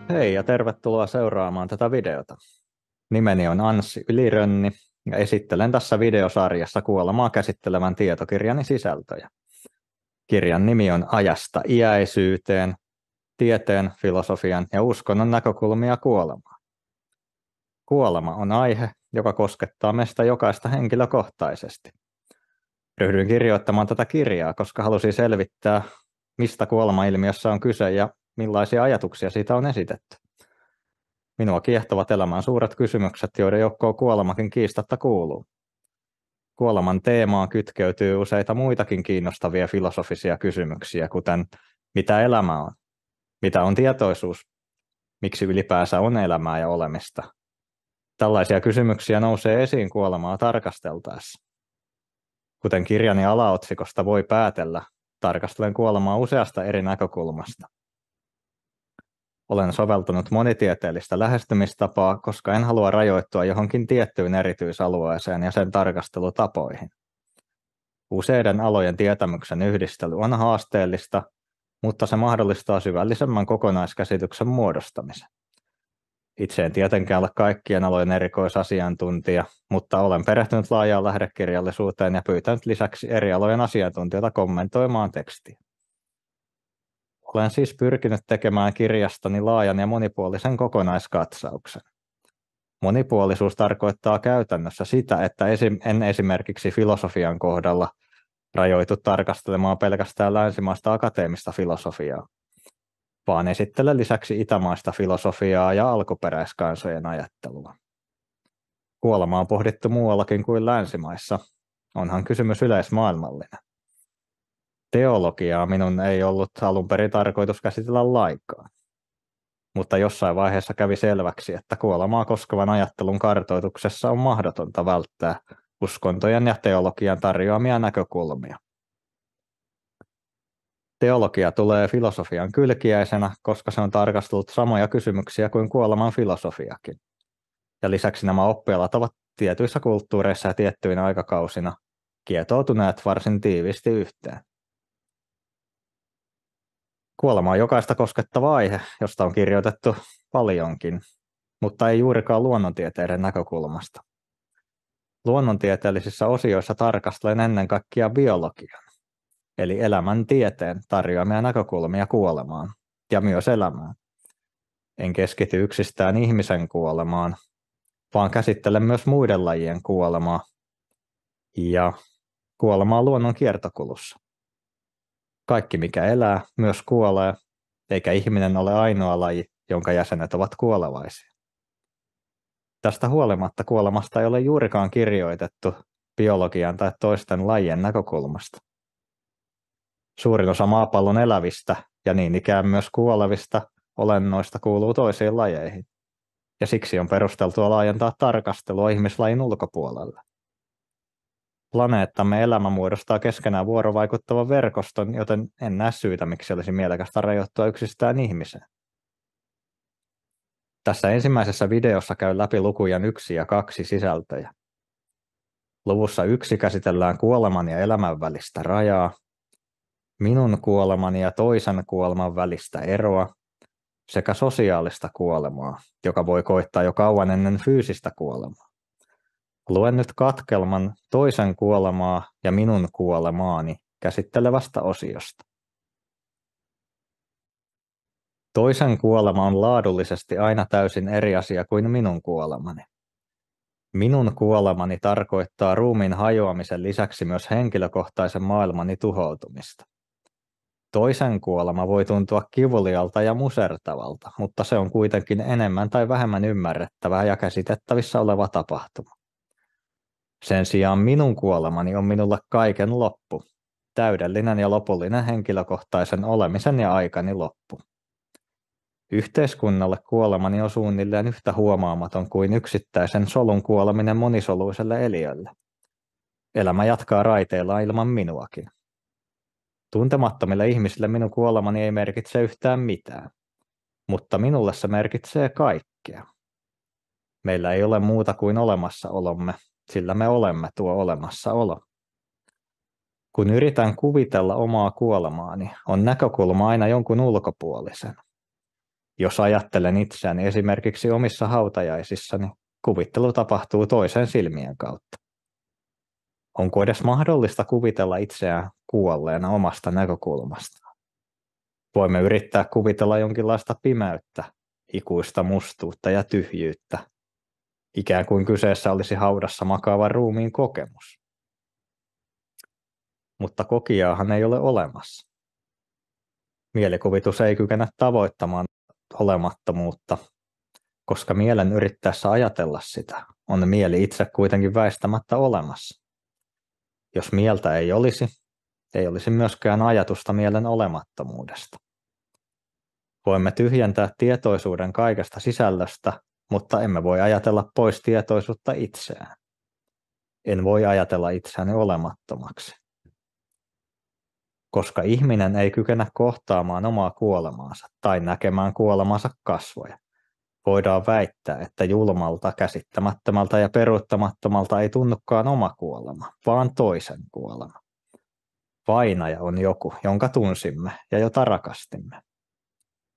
Hei ja tervetuloa seuraamaan tätä videota. Nimeni on Anssi Ylirönni ja esittelen tässä videosarjassa kuolemaa käsittelevän tietokirjani sisältöjä. Kirjan nimi on Ajasta iäisyyteen, tieteen, filosofian ja uskonnon näkökulmia kuolemaan. Kuolema on aihe, joka koskettaa meistä jokaista henkilökohtaisesti. Ryhdyin kirjoittamaan tätä kirjaa, koska halusin selvittää, mistä kuolemailmiössä on kyse ja millaisia ajatuksia siitä on esitetty. Minua kiehtovat elämän suuret kysymykset, joiden joukkoon kuolemakin kiistatta kuuluu. Kuoleman teemaan kytkeytyy useita muitakin kiinnostavia filosofisia kysymyksiä, kuten mitä elämä on, mitä on tietoisuus, miksi ylipäänsä on elämää ja olemista. Tällaisia kysymyksiä nousee esiin kuolemaa tarkasteltaessa. Kuten kirjani alaotsikosta voi päätellä, tarkastelen kuolemaa useasta eri näkökulmasta. Olen soveltanut monitieteellistä lähestymistapaa, koska en halua rajoittua johonkin tiettyyn erityisalueeseen ja sen tarkastelutapoihin. Useiden alojen tietämyksen yhdistely on haasteellista, mutta se mahdollistaa syvällisemmän kokonaiskäsityksen muodostamisen. Itse en tietenkään ole kaikkien alojen erikoisasiantuntija, mutta olen perehtynyt laajaan lähdekirjallisuuteen ja pyytänyt lisäksi eri alojen asiantuntijoita kommentoimaan tekstiä. Olen siis pyrkinyt tekemään kirjastani laajan ja monipuolisen kokonaiskatsauksen. Monipuolisuus tarkoittaa käytännössä sitä, että en esimerkiksi filosofian kohdalla rajoitu tarkastelemaan pelkästään länsimaista akateemista filosofiaa, vaan esittelen lisäksi itämaista filosofiaa ja alkuperäiskansojen ajattelua. Kuolema on pohdittu muuallakin kuin länsimaissa, onhan kysymys yleismaailmallinen. Teologiaa minun ei ollut alun perin tarkoitus käsitellä lainkaan, mutta jossain vaiheessa kävi selväksi, että kuolemaa koskevan ajattelun kartoituksessa on mahdotonta välttää uskontojen ja teologian tarjoamia näkökulmia. Teologia tulee filosofian kylkiäisenä, koska se on tarkastellut samoja kysymyksiä kuin kuoleman filosofiakin. Ja lisäksi nämä oppialat ovat tietyissä kulttuureissa ja tiettyinä aikakausina kietoutuneet varsin tiiviisti yhteen. Kuolema on jokaista koskettava aihe, josta on kirjoitettu paljonkin, mutta ei juurikaan luonnontieteiden näkökulmasta. Luonnontieteellisissä osioissa tarkastelen ennen kaikkea biologian, eli elämäntieteen tarjoamia näkökulmia kuolemaan ja myös elämään. En keskity yksistään ihmisen kuolemaan, vaan käsittelen myös muiden lajien kuolemaa ja kuolemaa luonnon kiertokulussa. Kaikki mikä elää myös kuolee, eikä ihminen ole ainoa laji, jonka jäsenet ovat kuolevaisia. Tästä huolimatta kuolemasta ei ole juurikaan kirjoitettu biologian tai toisten lajien näkökulmasta. Suurin osa maapallon elävistä ja niin ikään myös kuolevista olennoista kuuluu toisiin lajeihin, ja siksi on perusteltua laajentaa tarkastelua ihmislajin ulkopuolelle. Planeettamme elämä muodostaa keskenään vuorovaikuttavan verkoston, joten en näe syytä, miksi olisi mielekästä rajoittua yksistään ihmiseen. Tässä ensimmäisessä videossa käyn läpi lukujen 1 ja 2 sisältöjä. Luvussa 1 käsitellään kuoleman ja elämän välistä rajaa, minun kuolemani ja toisen kuoleman välistä eroa sekä sosiaalista kuolemaa, joka voi koittaa jo kauan ennen fyysistä kuolemaa. Luen nyt katkelman toisen kuolemaa ja minun kuolemaani käsittelevästä osiosta. Toisen kuolema on laadullisesti aina täysin eri asia kuin minun kuolemani. Minun kuolemani tarkoittaa ruumiin hajoamisen lisäksi myös henkilökohtaisen maailmani tuhoutumista. Toisen kuolema voi tuntua kivulialta ja musertavalta, mutta se on kuitenkin enemmän tai vähemmän ymmärrettävää ja käsitettävissä oleva tapahtuma. Sen sijaan minun kuolemani on minulle kaiken loppu, täydellinen ja lopullinen henkilökohtaisen olemisen ja aikani loppu. Yhteiskunnalle kuolemani on suunnilleen yhtä huomaamaton kuin yksittäisen solun kuoleminen monisoluiselle eliölle. Elämä jatkaa raiteillaan ilman minuakin. Tuntemattomille ihmisille minun kuolemani ei merkitse yhtään mitään, mutta minulle se merkitsee kaikkea. Meillä ei ole muuta kuin olemassaolomme, sillä me olemme tuo olemassaolo. Kun yritän kuvitella omaa kuolemaani, on näkökulma aina jonkun ulkopuolisen. Jos ajattelen itseäni esimerkiksi omissa hautajaisissani, kuvittelu tapahtuu toisen silmien kautta. Onko edes mahdollista kuvitella itseään kuolleena omasta näkökulmastaan? Voimme yrittää kuvitella jonkinlaista pimeyttä, ikuista mustuutta ja tyhjyyttä, ikään kuin kyseessä olisi haudassa makaava ruumiin kokemus. Mutta kokijaahan ei ole olemassa. Mielikuvitus ei kykene tavoittamaan olemattomuutta, koska mielen yrittäessä ajatella sitä, on mieli itse kuitenkin väistämättä olemassa. Jos mieltä ei olisi myöskään ajatusta mielen olemattomuudesta. Voimme tyhjentää tietoisuuden kaikesta sisällöstä, mutta emme voi ajatella pois tietoisuutta itseään. En voi ajatella itseäni olemattomaksi. Koska ihminen ei kykene kohtaamaan omaa kuolemaansa tai näkemään kuolemansa kasvoja, voidaan väittää, että julmalta, käsittämättömältä ja peruuttamattomalta ei tunnukaan oma kuolema, vaan toisen kuolema. Vainaja on joku, jonka tunsimme ja jota rakastimme.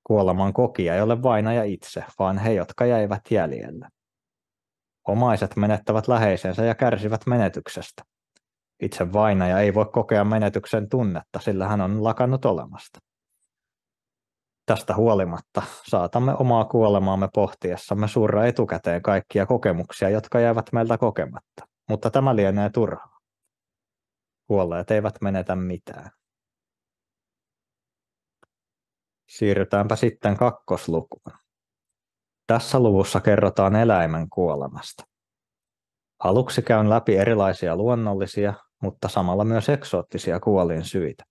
Kuoleman kokija ei ole vainaja itse, vaan he, jotka jäivät jäljelle. Omaiset menettävät läheisensä ja kärsivät menetyksestä. Itse vainaja ei voi kokea menetyksen tunnetta, sillä hän on lakannut olemasta. Tästä huolimatta saatamme omaa kuolemaamme pohtiessamme surra etukäteen kaikkia kokemuksia, jotka jäävät meiltä kokematta, mutta tämä lienee turhaa. Kuolleet eivät menetä mitään. Siirrytäänpä sitten kakkoslukuun. Tässä luvussa kerrotaan eläimen kuolemasta. Aluksi käyn läpi erilaisia luonnollisia, mutta samalla myös eksoottisia kuolinsyitä.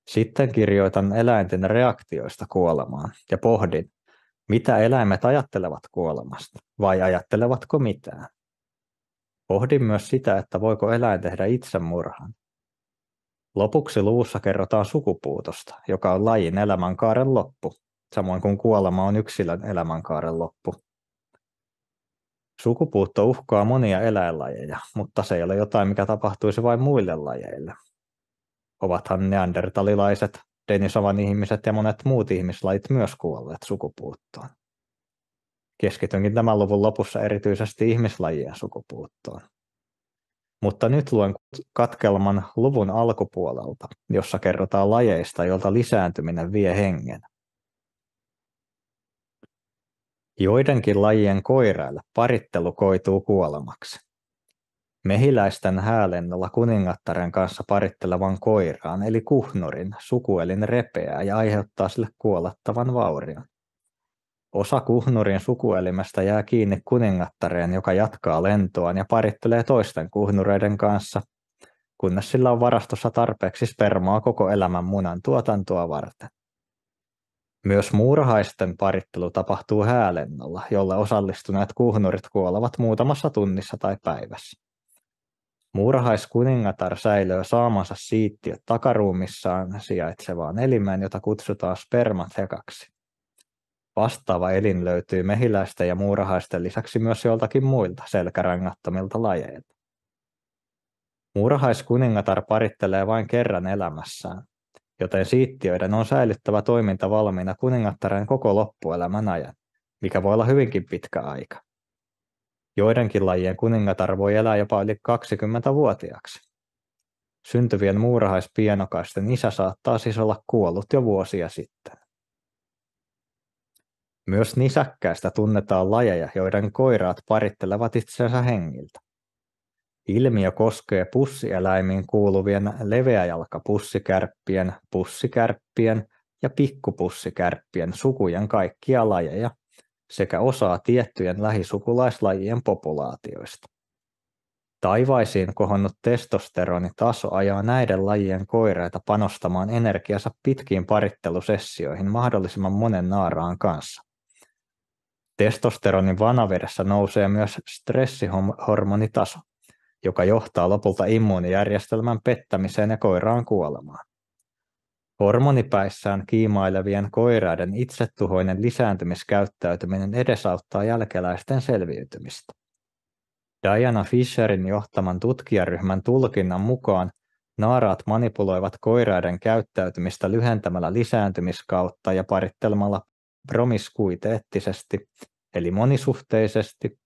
Sitten kirjoitan eläinten reaktioista kuolemaan ja pohdin, mitä eläimet ajattelevat kuolemasta, vai ajattelevatko mitään. Pohdin myös sitä, että voiko eläin tehdä itsemurhan. Lopuksi luvussa kerrotaan sukupuutosta, joka on lajin elämänkaaren loppu, samoin kuin kuolema on yksilön elämänkaaren loppu. Sukupuutto uhkaa monia eläinlajeja, mutta se ei ole jotain, mikä tapahtuisi vain muille lajeille. Ovathan neandertalilaiset, Denisovan ihmiset ja monet muut ihmislajit myös kuolleet sukupuuttoon. Keskitynkin tämän luvun lopussa erityisesti ihmislajien sukupuuttoon. Mutta nyt luen katkelman luvun alkupuolelta, jossa kerrotaan lajeista, joilta lisääntyminen vie hengen. Joidenkin lajien koiraille parittelu koituu kuolemaksi. Mehiläisten häälennolla kuningattaren kanssa parittelevan koiraan eli kuhnurin sukuelin repeää ja aiheuttaa sille kuolettavan vaurion. Osa kuhnurin sukuelimestä jää kiinni kuningattareen, joka jatkaa lentoaan ja parittelee toisten kuhnureiden kanssa, kunnes sillä on varastossa tarpeeksi spermaa koko elämän munan tuotantoa varten. Myös muurahaisten parittelu tapahtuu häälennolla, jolle osallistuneet kuhnurit kuolevat muutamassa tunnissa tai päivässä. Muurahaiskuningatar säilöö saamansa siittiöt takaruumissaan sijaitsevaan elimeen, jota kutsutaan spermathekaksi. Vastaava elin löytyy mehiläisten ja muurahaisten lisäksi myös joltakin muilta selkärangattomilta lajeilta. Muurahaiskuningatar parittelee vain kerran elämässään, joten siittiöiden on säilyttävä toiminta valmiina kuningattaren koko loppuelämän ajan, mikä voi olla hyvinkin pitkä aika. Joidenkin lajien kuningatar voi elää jopa yli 20-vuotiaaksi. Syntyvien muurahaispienokaisten isä saattaa siis olla kuollut jo vuosia sitten. Myös nisäkkäistä tunnetaan lajeja, joiden koiraat parittelevat itsensä hengiltä. Ilmiö koskee pussieläimiin kuuluvien leveäjalkapussikärppien, pussikärppien ja pikkupussikärppien sukujen kaikkia lajeja sekä osaa tiettyjen lähisukulaislajien populaatioista. Taivaisiin kohonnut testosteronitaso ajaa näiden lajien koireita panostamaan energiansa pitkiin parittelusessioihin mahdollisimman monen naaraan kanssa. Testosteronin vanavedessä nousee myös stressihormonitaso, joka johtaa lopulta immuunijärjestelmän pettämiseen ja koiraan kuolemaan. Hormonipäissään kiimailevien koiraiden itsetuhoinen lisääntymiskäyttäytyminen edesauttaa jälkeläisten selviytymistä. Diana Fisherin johtaman tutkijaryhmän tulkinnan mukaan naaraat manipuloivat koiraiden käyttäytymistä lyhentämällä lisääntymiskautta ja parittelemalla promiskuiteettisesti eli monisuhteisesti,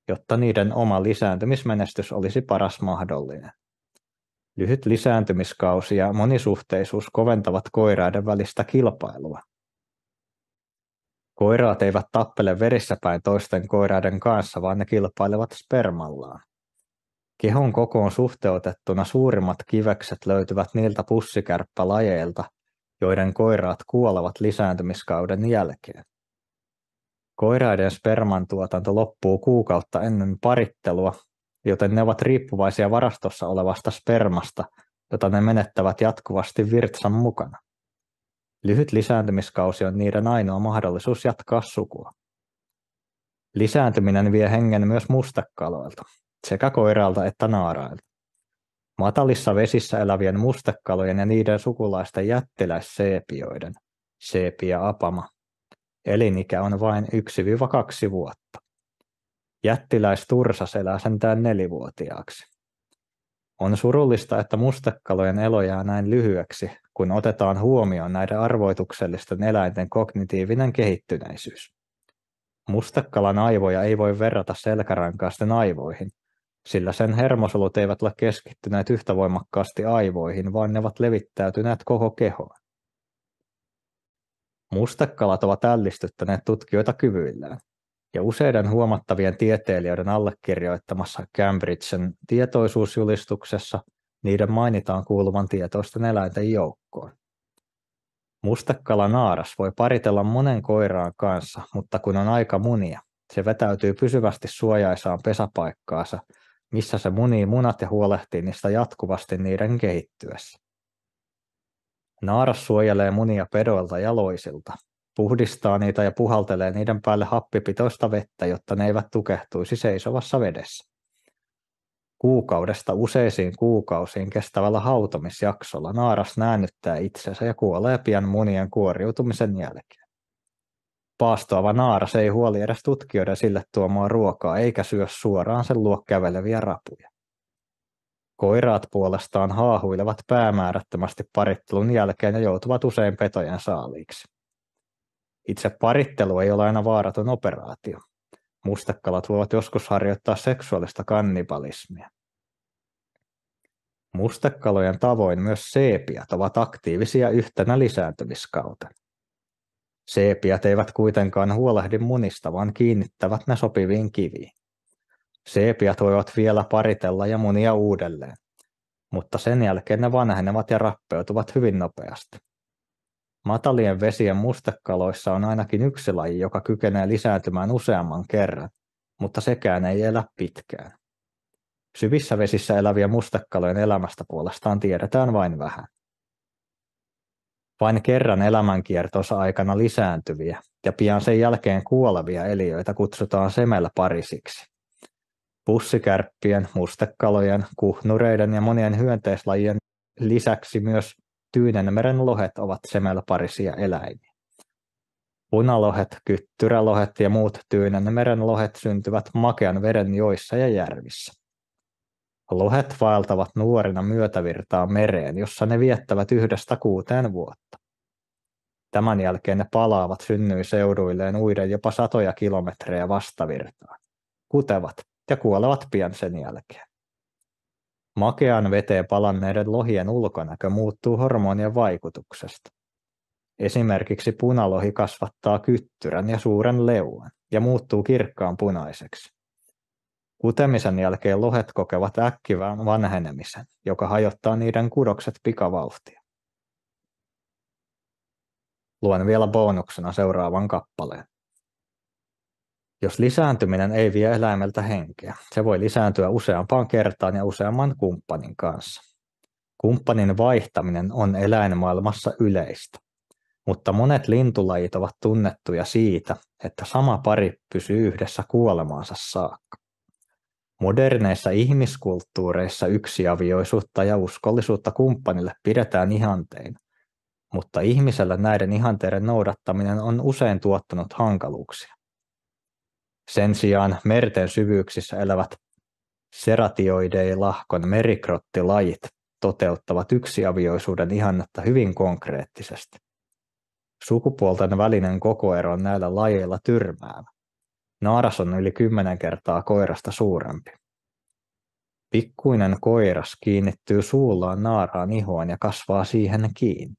jotta niiden oma lisääntymismenestys olisi paras mahdollinen. Lyhyt lisääntymiskausi ja monisuhteisuus koventavat koiraiden välistä kilpailua. Koiraat eivät tappele verissä päin toisten koiraiden kanssa, vaan ne kilpailevat spermallaan. Kehon kokoon suhteutettuna suurimmat kivekset löytyvät niiltä pussikärppälajeilta, joiden koiraat kuolevat lisääntymiskauden jälkeen. Koiraiden sperman tuotanto loppuu kuukautta ennen parittelua, joten ne ovat riippuvaisia varastossa olevasta spermasta, jota ne menettävät jatkuvasti virtsan mukana. Lyhyt lisääntymiskausi on niiden ainoa mahdollisuus jatkaa sukua. Lisääntyminen vie hengen myös mustekaloilta, sekä koiralta että naarailta. Matalissa vesissä elävien mustekalojen ja niiden sukulaisten jättiläisseepioiden, Sepia apama, elinikä on vain 1-2 vuotta. Jättiläistursas elää sentään 4-vuotiaaksi. On surullista, että mustekalojen elo jää näin lyhyeksi, kun otetaan huomioon näiden arvoituksellisten eläinten kognitiivinen kehittyneisyys. Mustekalan aivoja ei voi verrata selkärankaisten aivoihin, sillä sen hermosolut eivät ole keskittyneet yhtä voimakkaasti aivoihin, vaan ne ovat levittäytyneet koko kehoon. Mustekalat ovat ällistyttäneet tutkijoita kyvyillään, ja useiden huomattavien tieteilijöiden allekirjoittamassa Cambridgen tietoisuusjulistuksessa niiden mainitaan kuuluvan tietoisten eläinten joukkoon. Mustekala naaras voi paritella monen koiraan kanssa, mutta kun on aika munia, se vetäytyy pysyvästi suojaisaan pesäpaikkaansa, missä se munii munat ja huolehtii niistä jatkuvasti niiden kehittyessä. Naaras suojelee munia pedoilta ja loisilta, puhdistaa niitä ja puhaltelee niiden päälle happipitoista vettä, jotta ne eivät tukehtuisi seisovassa vedessä. Kuukaudesta useisiin kuukausiin kestävällä hautomisjaksolla naaras näännyttää itsensä ja kuolee pian munien kuoriutumisen jälkeen. Paastoava naaras ei huoli edes tutkijoiden sille tuomaa ruokaa eikä syö suoraan sen luo käveleviä rapuja. Koiraat puolestaan haahuilevat päämäärättömästi parittelun jälkeen ja joutuvat usein petojen saaliiksi. Itse parittelu ei ole aina vaaraton operaatio. Mustekalat voivat joskus harjoittaa seksuaalista kannibalismia. Mustekalojen tavoin myös seepiat ovat aktiivisia yhtenä lisääntymiskautena. Seepiat eivät kuitenkaan huolehdi munista, vaan kiinnittävät ne sopiviin kiviin. Seepiat voivat vielä paritella ja munia uudelleen, mutta sen jälkeen ne vanhenevat ja rappeutuvat hyvin nopeasti. Matalien vesien mustekaloissa on ainakin yksi laji, joka kykenee lisääntymään useamman kerran, mutta sekään ei elä pitkään. Syvissä vesissä elävien mustekalojen elämästä puolestaan tiedetään vain vähän. Vain kerran elämänkiertonsa aikana lisääntyviä ja pian sen jälkeen kuolevia eliöitä kutsutaan semelparisiksi. Pussikärppien, mustekalojen, kuhnureiden ja monien hyönteislajien lisäksi myös Tyynenmeren lohet ovat semelparisia eläimiä. Punalohet, kyttyrälohet ja muut Tyynenmeren lohet syntyvät makean veden joissa ja järvissä. Lohet vaeltavat nuorina myötävirtaa mereen, jossa ne viettävät 1-6 vuotta. Tämän jälkeen ne palaavat synnyinseuduilleen uiden jopa 100 kilometrejä vastavirtaan, kutevat ja kuolevat pian sen jälkeen. Makeaan veteen palanneiden lohien ulkonäkö muuttuu hormonien vaikutuksesta. Esimerkiksi punalohi kasvattaa kyttyrän ja suuren leuan ja muuttuu kirkkaan punaiseksi. Kutemisen jälkeen lohet kokevat äkkivän vanhenemisen, joka hajottaa niiden kudokset pikavauhtia. Luen vielä bonuksena seuraavan kappaleen. Jos lisääntyminen ei vie eläimeltä henkeä, se voi lisääntyä useampaan kertaan ja useamman kumppanin kanssa. Kumppanin vaihtaminen on eläinmaailmassa yleistä, mutta monet lintulajit ovat tunnettuja siitä, että sama pari pysyy yhdessä kuolemaansa saakka. Moderneissa ihmiskulttuureissa yksiavioisuutta ja uskollisuutta kumppanille pidetään ihanteina, mutta ihmisellä näiden ihanteiden noudattaminen on usein tuottanut hankaluuksia. Sen sijaan merten syvyyksissä elävät Ceratioidei-lahkon merikrottilajit toteuttavat yksiavioisuuden ihannetta hyvin konkreettisesti. Sukupuolten välinen kokoero on näillä lajeilla tyrmäävä. Naaras on yli 10 kertaa koirasta suurempi. Pikkuinen koiras kiinnittyy suullaan naaraan ihoon ja kasvaa siihen kiinni.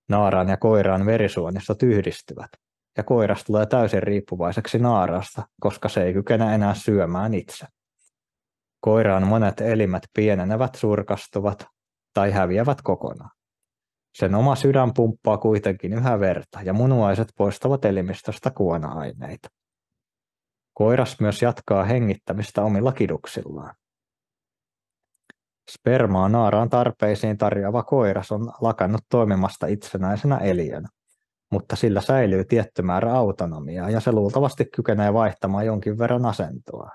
Naaraan ja koiraan verisuonistot yhdistyvät, ja koiras tulee täysin riippuvaiseksi naarasta, koska se ei kykene enää syömään itse. Koiraan monet elimet pienenevät, surkastuvat tai häviävät kokonaan. Sen oma sydän pumppaa kuitenkin yhä verta, ja munuaiset poistavat elimistöstä kuona-aineita. Koiras myös jatkaa hengittämistä omilla kiduksillaan. Spermaa naaraan tarpeisiin tarjoava koiras on lakannut toimimasta itsenäisenä eliönä, mutta sillä säilyy tietty määrä autonomiaa ja se luultavasti kykenee vaihtamaan jonkin verran asentoa.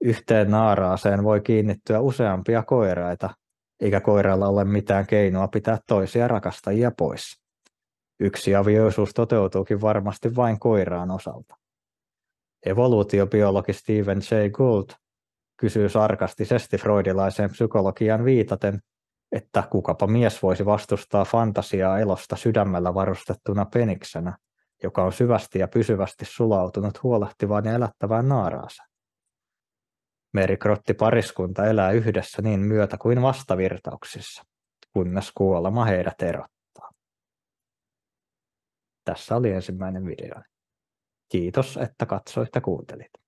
Yhteen naaraaseen voi kiinnittyä useampia koiraita, eikä koiralla ole mitään keinoa pitää toisia rakastajia pois. Yksiavioisuus toteutuukin varmasti vain koiraan osalta. Evoluutiobiologi Stephen Jay Gould kysyy sarkastisesti freudilaiseen psykologiaan viitaten, että kukapa mies voisi vastustaa fantasiaa elosta sydämellä varustettuna peniksenä, joka on syvästi ja pysyvästi sulautunut huolehtivaan ja elättävään naaraaseen. Merikrottipariskunta elää yhdessä niin myötä kuin vastavirtauksissa, kunnes kuolema heidät erottaa. Tässä oli ensimmäinen video. Kiitos, että katsoit ja kuuntelit.